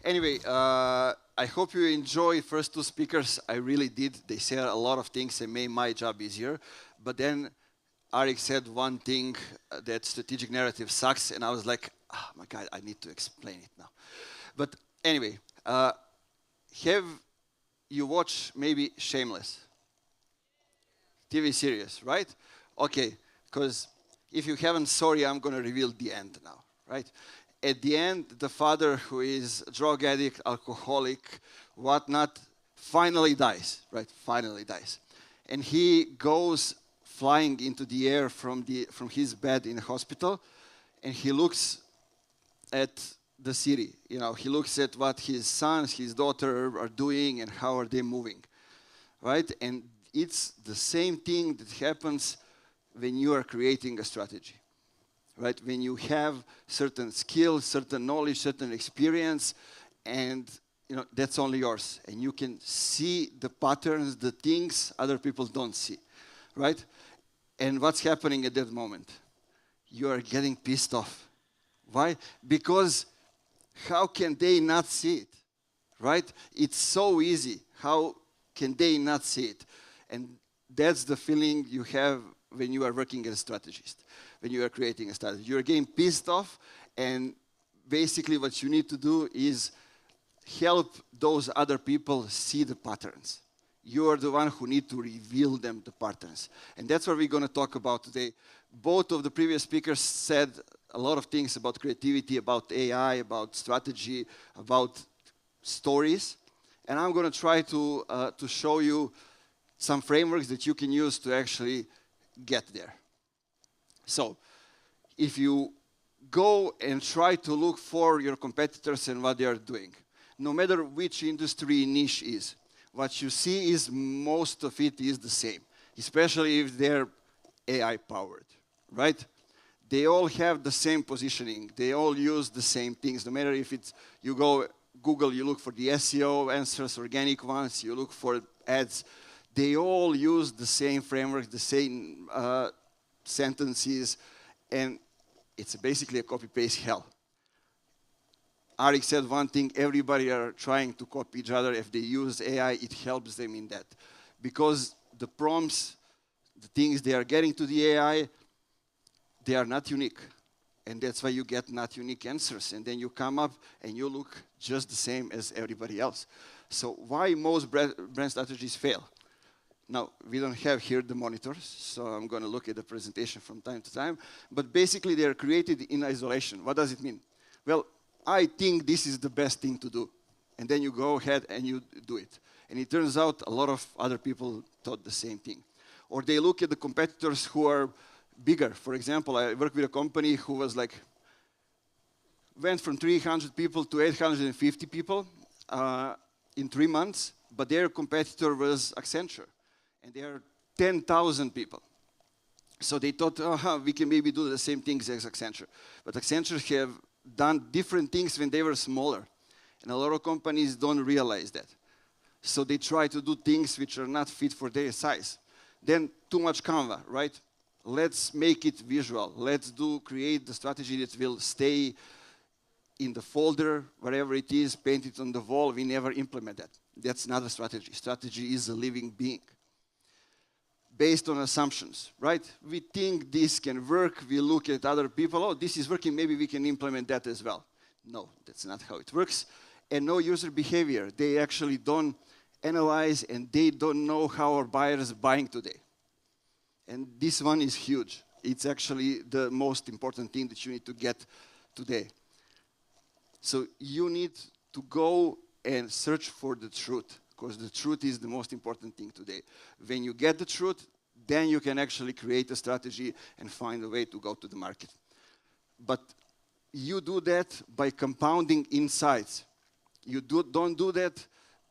Anyway, I hope you enjoy first two speakers. I really did. They said a lot of things and made my job easier. But then Arik said one thing that strategic narrative sucks, and I was like, oh my God, I need to explain it now. But anyway, have you watched maybe Shameless? TV series, right? Okay, because if you haven't, sorry, I'm going to reveal the end now, right? At the end, the father, who is a drug addict, alcoholic, whatnot, finally dies, right? Finally dies. And he goes flying into the air from his bed in the hospital, and he looks at the city. You know, he looks at what his sons, his daughter are doing and how are they moving, right? And it's the same thing that happens when you are creating a strategy, right? When you have certain skills, certain knowledge, certain experience, and you know that's only yours, and you can see the patterns, the things other people don't see, right? And what's happening at that moment? You are getting pissed off. Why? Because how can they not see it, right? It's so easy. How can they not see it? And that's the feeling you have when you are working as a strategist, when you are creating a strategy. You're getting pissed off, and basically what you need to do is help those other people see the patterns. You are the one who need to reveal them the patterns. And that's what we're going to talk about today. Both of the previous speakers said a lot of things about creativity, about AI, about strategy, about stories. And I'm going to try to show you some frameworks that you can use to actually get there. So, if you go and try to look for your competitors and what they are doing, no matter which industry niche is, what you see is most of it is the same, especially if they're AI powered, right? They all have the same positioning. They all use the same things. No matter if it's, you go Google, you look for the SEO answers, organic ones, you look for ads, they all use the same framework, the same sentences, and it's basically a copy-paste hell. Arik said one thing, everybody are trying to copy each other. If they use AI, it helps them in that. Because the prompts, the things they are getting to the AI, they are not unique. And that's why you get not unique answers. And then you come up and you look just the same as everybody else. So why most brand strategies fail? Now, we don't have here the monitors, so I'm going to look at the presentation from time to time. But basically, they are created in isolation. What does it mean? Well, I think this is the best thing to do. And then you go ahead and you do it. And it turns out a lot of other people thought the same thing. Or they look at the competitors who are bigger. For example, I work with a company who was like, went from 300 people to 850 people in 3 months, but their competitor was Accenture. And they are 10,000 people. So they thought, oh, we can maybe do the same things as Accenture. But Accenture have done different things when they were smaller. And a lot of companies don't realize that. So they try to do things which are not fit for their size. Then too much Canva, right? Let's make it visual. Let's create the strategy that will stay in the folder, wherever it is, paint it on the wall. We never implement that. That's not a strategy. Strategy is a living being. Based on assumptions, right? We think this can work. We look at other people. Oh, this is working. Maybe we can implement that as well. No, that's not how it works. And no user behavior. They actually don't analyze, and they don't know how our buyers are buying today. And this one is huge. It's actually the most important thing that you need to get today. So you need to go and search for the truth, because the truth is the most important thing today. When you get the truth, then you can actually create a strategy and find a way to go to the market. But you do that by compounding insights. You don't do that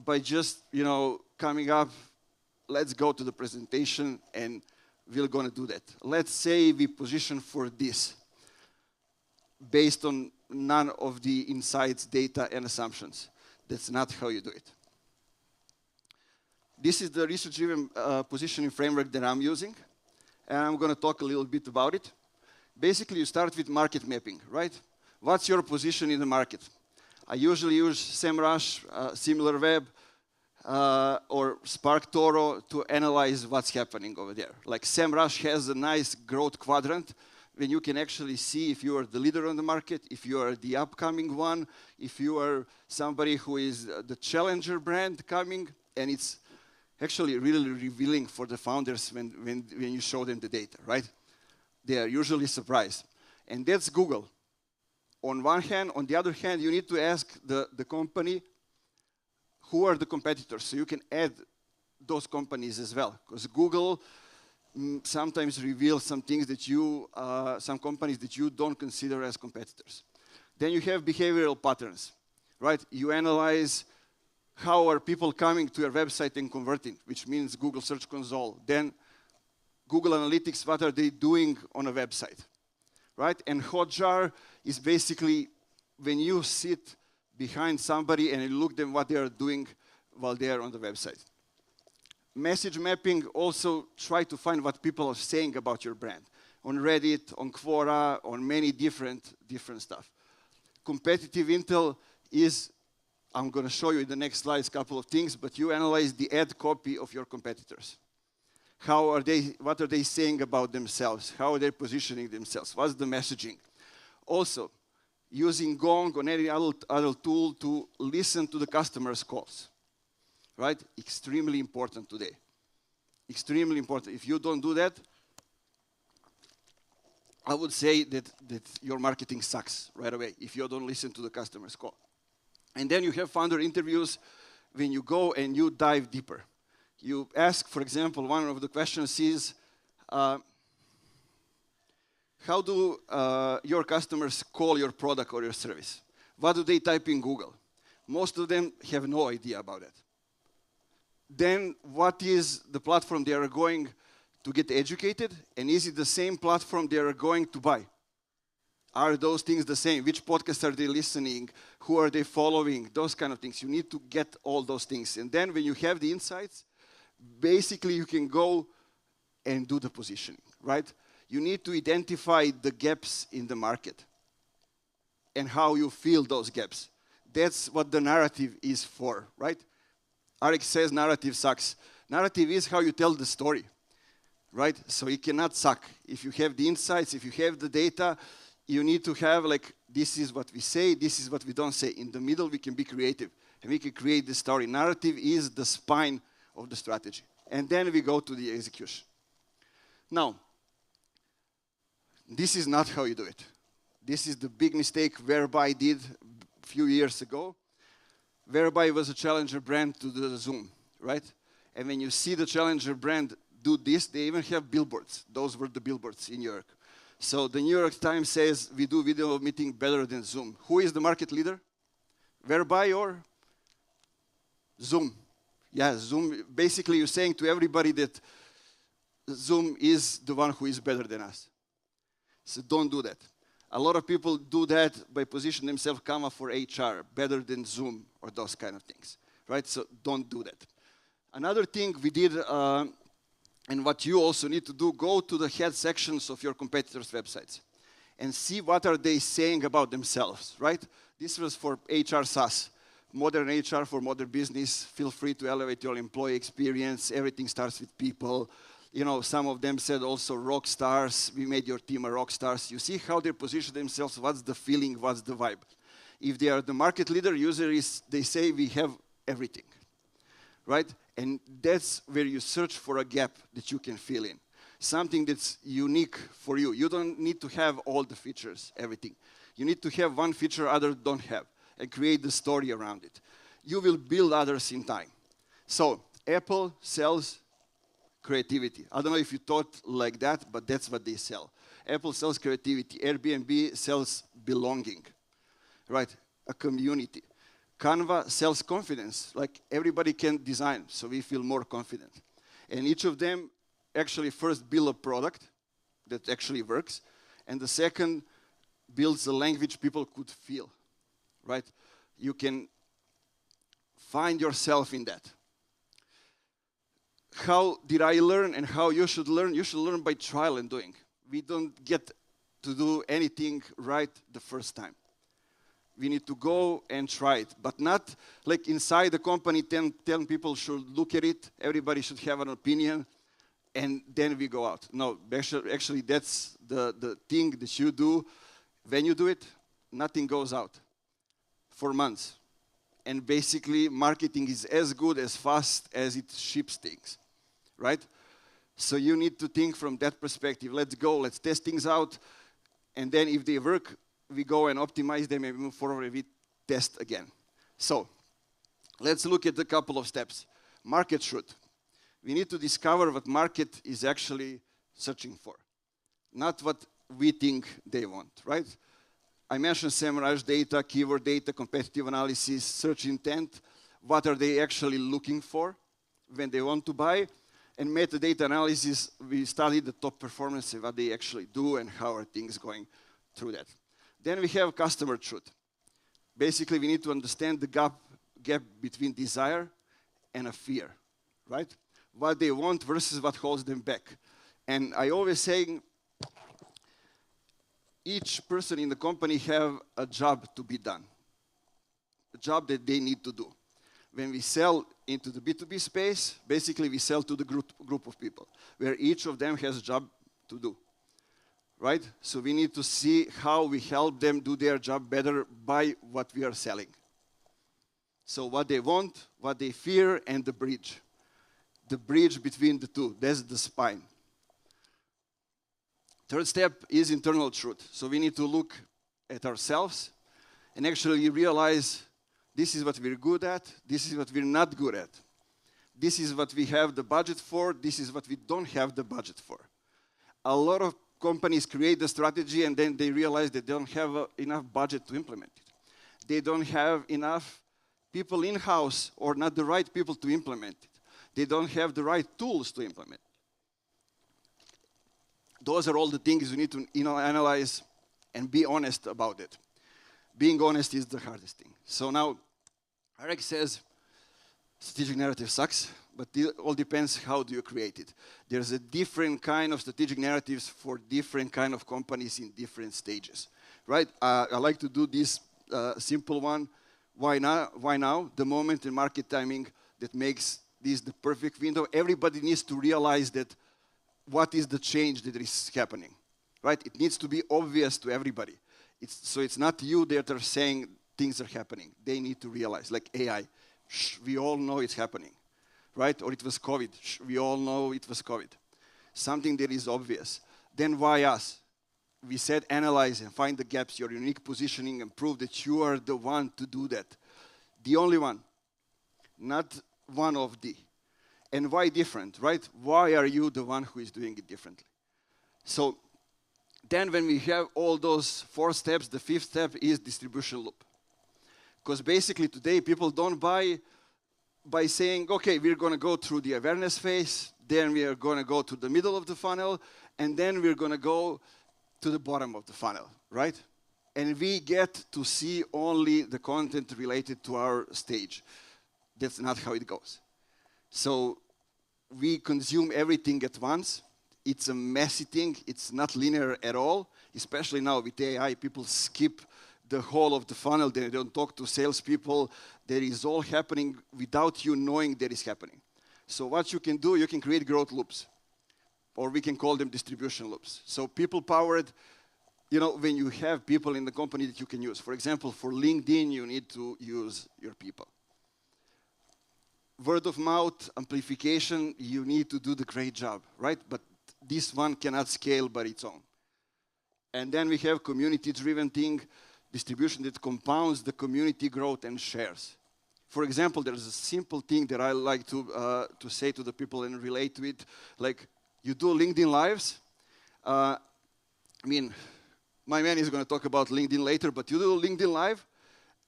by just, coming up, let's go to the presentation and we're going to do that. Let's say we position for this based on none of the insights, data, and assumptions. That's not how you do it. This is the research-driven positioning framework that I'm using, and I'm going to talk a little bit about it. Basically, you start with market mapping, right? What's your position in the market? I usually use SEMrush, SimilarWeb, or SparkToro to analyze what's happening over there. Like SEMrush has a nice growth quadrant when you can actually see if you are the leader on the market, if you are the upcoming one, if you are somebody who is the challenger brand coming, and it's actually really revealing for the founders when you show them the data, right? They are usually surprised. And that's Google. On one hand, on the other hand, you need to ask the company, who are the competitors? So you can add those companies as well. Because Google sometimes reveals some things that some companies that you don't consider as competitors. Then you have behavioral patterns, right? You analyze how are people coming to your website and converting, which means Google Search Console. Then Google Analytics, what are they doing on a website, right? And Hotjar is basically when you sit behind somebody and you look at them what they are doing while they are on the website. Message mapping, also try to find what people are saying about your brand. On Reddit, on Quora, on many different stuff. Competitive intel is, I'm going to show you in the next slides a couple of things, but you analyze the ad copy of your competitors. What are they saying about themselves? How are they positioning themselves? What's the messaging? Also, using Gong or any other tool to listen to the customer's calls. Right? Extremely important today. Extremely important. If you don't do that, I would say that your marketing sucks right away if you don't listen to the customer's call. And then you have founder interviews when you go and you dive deeper. You ask, for example, one of the questions is, how do your customers call your product or your service? What do they type in Google? Most of them have no idea about it. Then what is the platform they are going to get educated? And is it the same platform they are going to buy? Are those things the same? Which podcasts are they listening? Who are they following? Those kind of things. You need to get all those things. And then when you have the insights, basically you can go and do the positioning, right? You need to identify the gaps in the market and how you fill those gaps. That's what the narrative is for, right? Arik says narrative sucks. Narrative is how you tell the story, right? So it cannot suck. If you have the insights, if you have the data, you need to have like, this is what we say, this is what we don't say. In the middle, we can be creative and we can create the story. Narrative is the spine of the strategy. And then we go to the execution. Now, this is not how you do it. This is the big mistake Whereby did a few years ago. Whereby was a challenger brand to the Zoom, right? And when you see the challenger brand do this, they even have billboards. Those were the billboards in New York. So the New York Times says we do video meeting better than Zoom. Who is the market leader? Whereby or Zoom? Yeah, Zoom. Basically, you're saying to everybody that Zoom is the one who is better than us. So don't do that. A lot of people do that by positioning themselves Canva for HR, better than Zoom or those kind of things, right? So don't do that. Another thing we did, and what you also need to do, go to the head sections of your competitors' websites and see what are they saying about themselves, right? This was for HR SaaS, modern HR for modern business. Feel free to elevate your employee experience. Everything starts with people. You know, some of them said also rock stars. We made your team a rock stars. You see how they position themselves. What's the feeling? What's the vibe? If they are the market leader, they say we have everything, right? And that's where you search for a gap that you can fill in. Something that's unique for you. You don't need to have all the features, everything. You need to have one feature others don't have and create the story around it. You will build others in time. So Apple sells creativity. I don't know if you thought like that, but that's what they sell. Apple sells creativity. Airbnb sells belonging, right? A community. Canva sells confidence. Like everybody can design, so we feel more confident. And each of them actually first build a product that actually works, and the second builds a language people could feel, right? You can find yourself in that. How did I learn and how you should learn? You should learn by trial and doing. We don't get to do anything right the first time. We need to go and try it, but not like inside the company, 10 people should look at it, everybody should have an opinion, and then we go out. No, actually that's the thing that you do. When you do it, nothing goes out for months. And basically, marketing is as good as fast as it ships things, right? So you need to think from that perspective. Let's go, let's test things out, and then if they work, we go and optimize them and move forward and we test again. So let's look at a couple of steps. Market should. We need to discover what market is actually searching for, not what we think they want, right? I mentioned SEMrush data, keyword data, competitive analysis, search intent. What are they actually looking for when they want to buy? And metadata analysis, we studied the top performance and what they actually do and how are things going through that. Then we have customer truth. Basically, we need to understand the gap between desire and a fear, right? What they want versus what holds them back. And I always say, each person in the company have a job to be done, a job that they need to do. When we sell into the B2B space, basically we sell to the group of people, where each of them has a job to do, right? So we need to see how we help them do their job better by what we are selling. So what they want, what they fear, and the bridge. The bridge between the two, that's the spine. Third step is internal truth. So we need to look at ourselves and actually realize this is what we're good at, this is what we're not good at. This is what we have the budget for, this is what we don't have the budget for. A lot of companies create the strategy and then they realize that they don't have enough budget to implement it. They don't have enough people in-house or not the right people to implement it. They don't have the right tools to implement it. Those are all the things you need to analyze and be honest about it. Being honest is the hardest thing. So now, Eric says, strategic narrative sucks, but it all depends how do you create it. There's a different kind of strategic narratives for different kind of companies in different stages, right? I like to do this simple one. Why now? The moment in market timing that makes this the perfect window. Everybody needs to realize that what is the change that is happening, right? It needs to be obvious to everybody. So it's not you that are saying things are happening. They need to realize, like AI, we all know it's happening, right? Or it was COVID, we all know it was COVID. Something that is obvious. Then why us? We said analyze and find the gaps, your unique positioning, and prove that you are the one to do that. The only one, not one of the. And why different, right? Why are you the one who is doing it differently? So then when we have all those 4 steps, the 5th step is distribution loop. Because basically today people don't buy by saying, okay, we're going to go through the awareness phase, then we are going to go to the middle of the funnel, and then we're going to go to the bottom of the funnel, right? And we get to see only the content related to our stage. That's not how it goes. So we consume everything at once. It's a messy thing. It's not linear at all, especially now with AI. People skip the whole of the funnel. They don't talk to salespeople. That is all happening without you knowing that is happening. So what you can do, you can create growth loops, or we can call them distribution loops. So people-powered, when you have people in the company that you can use. For example, for LinkedIn, you need to use your people. Word of mouth, amplification, you need to do the great job, right? But this one cannot scale by its own. And then we have community-driven thing, distribution that compounds the community growth and shares. For example, there's a simple thing that I like to say to the people and relate to it. Like, you do LinkedIn Lives. My man is going to talk about LinkedIn later, but you do LinkedIn Live,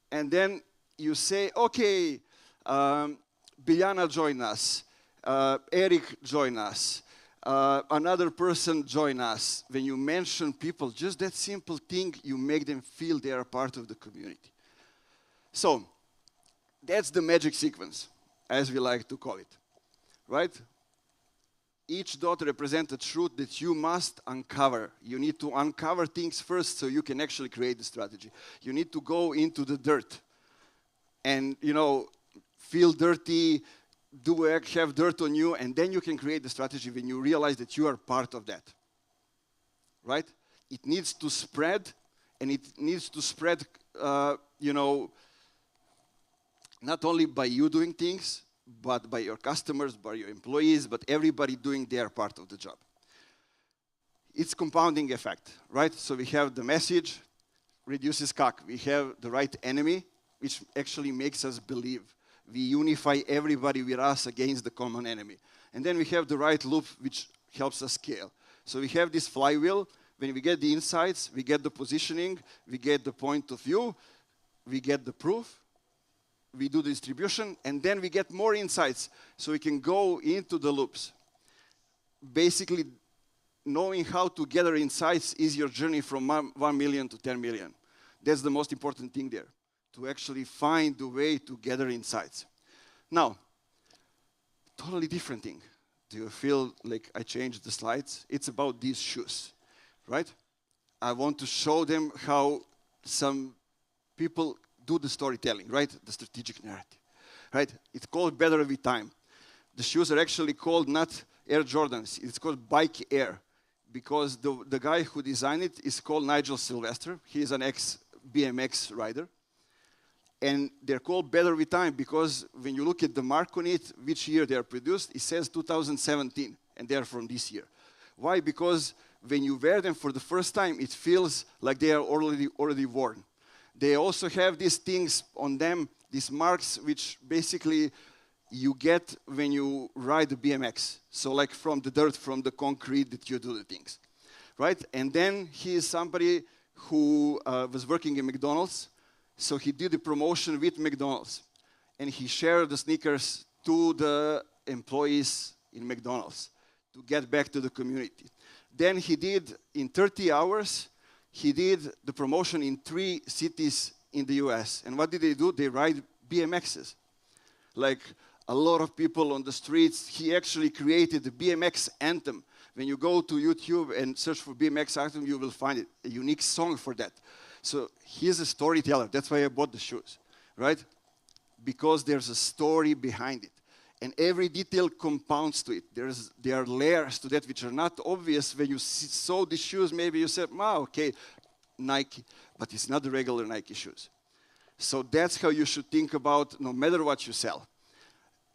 and then you say, okay, Biljana join us, Eric join us, another person join us. When you mention people, just that simple thing, you make them feel they are part of the community. So, that's the magic sequence, as we like to call it, right? Each dot represents a truth that you must uncover. You need to uncover things first so you can actually create the strategy. You need to go into the dirt and, feel dirty, have dirt on you, and then you can create the strategy when you realize that you are part of that. Right? It needs to spread, and it needs to spread, not only by you doing things, but by your customers, by your employees, but everybody doing their part of the job. It's compounding effect, right? So we have the message, reduces CAC. We have the right enemy, which actually makes us believe. We unify everybody with us against the common enemy. And then we have the right loop, which helps us scale. So we have this flywheel. When we get the insights, we get the positioning, we get the point of view, we get the proof, we do the distribution, and then we get more insights so we can go into the loops. Basically, knowing how to gather insights is your journey from 1 million to 10 million. That's the most important thing there, to actually find the way to gather insights. Now, totally different thing. Do you feel like I changed the slides? It's about these shoes, right? I want to show them how some people do the storytelling, right? The strategic narrative, right? It's called Better with Time. The shoes are actually called not Air Jordans. It's called Bike Air because the guy who designed it is called Nigel Sylvester. He is an ex-BMX rider. And they're called Better with Time because when you look at the mark on it, which year they are produced, it says 2017, and they're from this year. Why? Because when you wear them for the first time, it feels like they are already worn. They also have these things on them, these marks, which basically you get when you ride the BMX. So like from the dirt, from the concrete that you do the things, right? And then he is somebody who was working in McDonald's. So he did the promotion with McDonald's. And he shared the sneakers to the employees in McDonald's to get back to the community. Then he did, in 30 hours, he did the promotion in 3 cities in the US. And what did they do? They ride BMXs. Like a lot of people on the streets. He actually created the BMX anthem. When you go to YouTube and search for BMX anthem, you will find it, a unique song for that. So he's a storyteller. That's why I bought the shoes, right? Because there's a story behind it. And every detail compounds to it. There are layers to that which are not obvious. When you saw the shoes, maybe you said, wow, okay, Nike. But it's not the regular Nike shoes. So that's how you should think about no matter what you sell.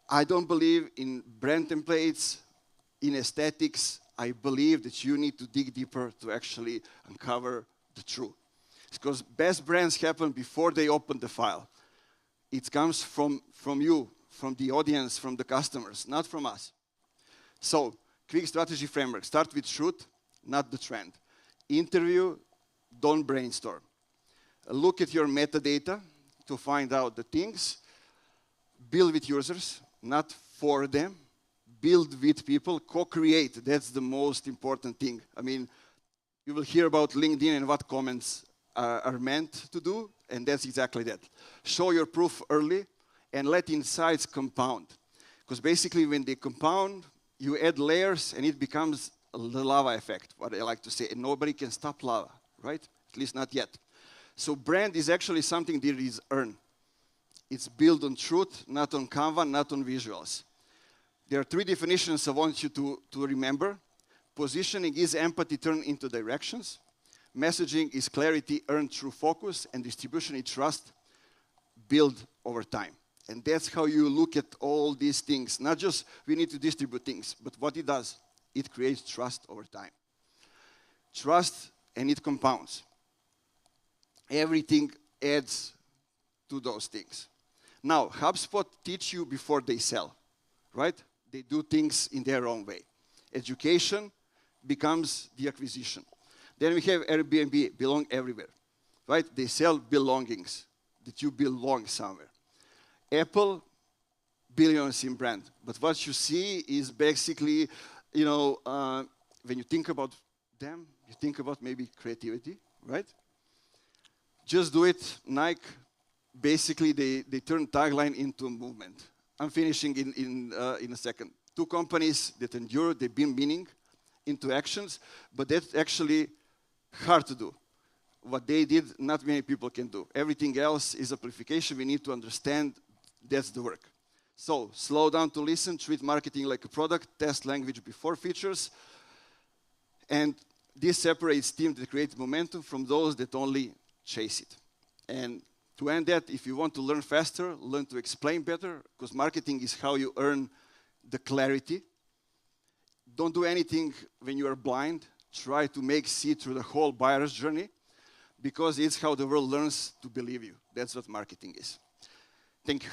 I don't believe in brand templates, in aesthetics. I believe that you need to dig deeper to actually uncover the truth. Because best brands happen before they open the file. It comes from you, from the audience, from the customers, not from us. So, quick strategy framework. Start with truth, not the trend. Interview, don't brainstorm. Look at your metadata to find out the things. Build with users, not for them. Build with people, co-create. That's the most important thing. I mean, you will hear about LinkedIn and what comments are meant to do, and that's exactly that. Show your proof early and let insights compound. Because basically when they compound, you add layers and it becomes the lava effect, what I like to say, and nobody can stop lava, right? At least not yet. So brand is actually something that is earned. It's built on truth, not on Canva, not on visuals. There are 3 definitions I want you to remember. Positioning is empathy turned into directions. Messaging is clarity earned through focus, and distribution is trust built over time. And that's how you look at all these things. Not just we need to distribute things, but what it does, it creates trust over time. Trust, and it compounds. Everything adds to those things. Now, HubSpot teach you before they sell, right? They do things in their own way. Education becomes the acquisition. Then we have Airbnb, belong everywhere, right? They sell belongings, that you belong somewhere. Apple, billions in brand. But what you see is basically, when you think about them, you think about maybe creativity, right? Just do it. Nike, basically, they turn tagline into a movement. I'm finishing in a second. two companies that endure, they beam meaning into actions, but that's actually hard to do. What they did, not many people can do. Everything else is amplification. We need to understand that's the work. So slow down to listen, treat marketing like a product, test language before features, and this separates teams that create momentum from those that only chase it. And to end that, if you want to learn faster, learn to explain better, because marketing is how you earn the clarity. Don't do anything when you are blind. Try to see through the whole buyer's journey, because it's how the world learns to believe you. That's what marketing is. Thank you.